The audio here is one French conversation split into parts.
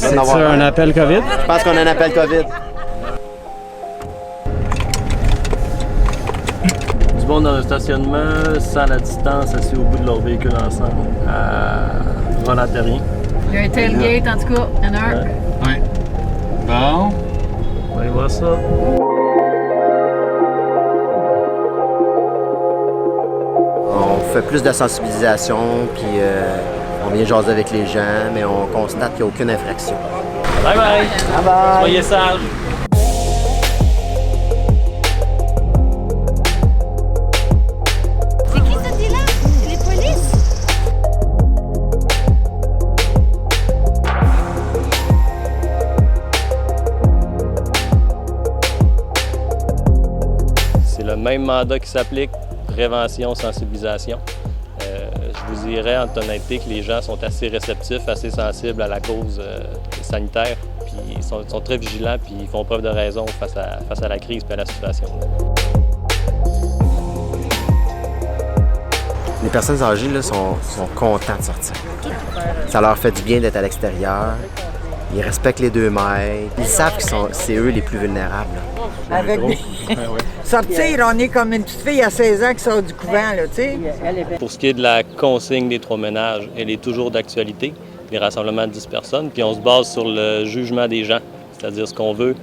C'est un appel COVID? Je pense qu'on a un appel COVID. Du monde dans le stationnement, sans la distance, assis au bout de leur véhicule ensemble, à volontarien. Il y a un tailgate, en tout cas, il y en a un. Ouais. Bon. On va aller voir ça. On fait plus de sensibilisation, puis on vient jaser avec les gens, mais on constate qu'il n'y a aucune infraction. Bye bye! Bye bye! Soyez sages! C'est qui ça, là? C'est les polices? C'est le même mandat qui s'applique, prévention, sensibilisation. Je vous dirais en toute honnêteté que les gens sont assez réceptifs, assez sensibles à la cause sanitaire, puis ils sont très vigilants, puis ils font preuve de raison face à la crise et à la situation. Les personnes âgées là, sont contents de sortir. Ça leur fait du bien d'être à l'extérieur. Ils respectent les 2 mètres. Ils savent que c'est eux les plus vulnérables. Là. Avec des... Sortir, on est comme une petite fille à 16 ans qui sort du couvent, là, tu sais. Pour ce qui est de la consigne des 3 ménages, elle est toujours d'actualité, les rassemblements de 10 personnes, puis on se base sur le jugement des gens. C'est-à-dire ce qu'on veut,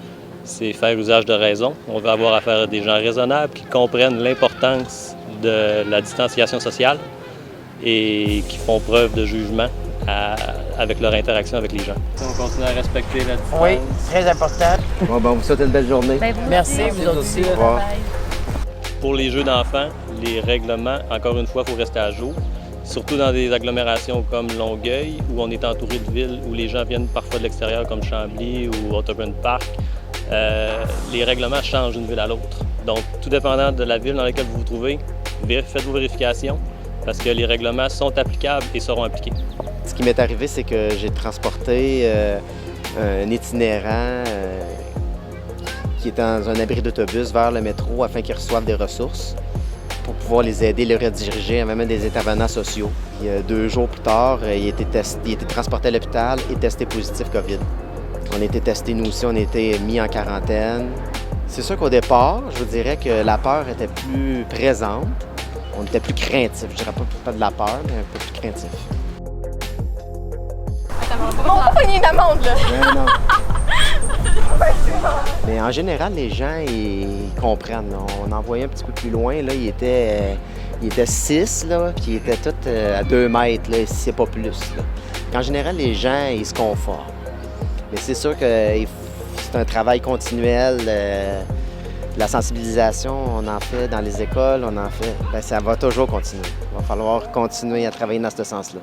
c'est faire usage de raison. On veut avoir affaire à des gens raisonnables qui comprennent l'importance de la distanciation sociale et qui font preuve de jugement avec leur interaction avec les gens. On continue à respecter la distance. Oui, très important. Bon, ben, on vous souhaite une belle journée. Ben, vous Merci, aussi. vous aussi. Au revoir. Pour les jeux d'enfants, les règlements, encore une fois, il faut rester à jour. Surtout dans des agglomérations comme Longueuil, où on est entouré de villes où les gens viennent parfois de l'extérieur, comme Chambly ou Autobahn Park. Les règlements changent d'une ville à l'autre. Donc, tout dépendant de la ville dans laquelle vous vous trouvez, faites vos vérifications parce que les règlements sont applicables et seront appliqués. Ce qui m'est arrivé, c'est que j'ai transporté un itinérant qui est dans un abri d'autobus vers le métro afin qu'ils reçoivent des ressources pour pouvoir les aider, les rediriger, même des intervenants sociaux. Puis, 2 jours plus tard, il était transporté à l'hôpital et testé positif COVID. On a été testés, nous aussi, on a été mis en quarantaine. C'est sûr qu'au départ, je vous dirais que la peur était plus présente. On était plus craintif. Je dirais pas de la peur, mais un peu plus craintif. On va pas pogner une amende, là. Mais non. Mais en général, les gens, ils comprennent. On en voyait un petit peu plus loin. Là, il était 6, là, puis il était tout à 2 mètres, là, si c'est pas plus. Là. En général, les gens, ils se conforment. Mais c'est sûr que c'est un travail continuel. La sensibilisation, on en fait dans les écoles, on en fait. Bien, ça va toujours continuer. Il va falloir continuer à travailler dans ce sens-là.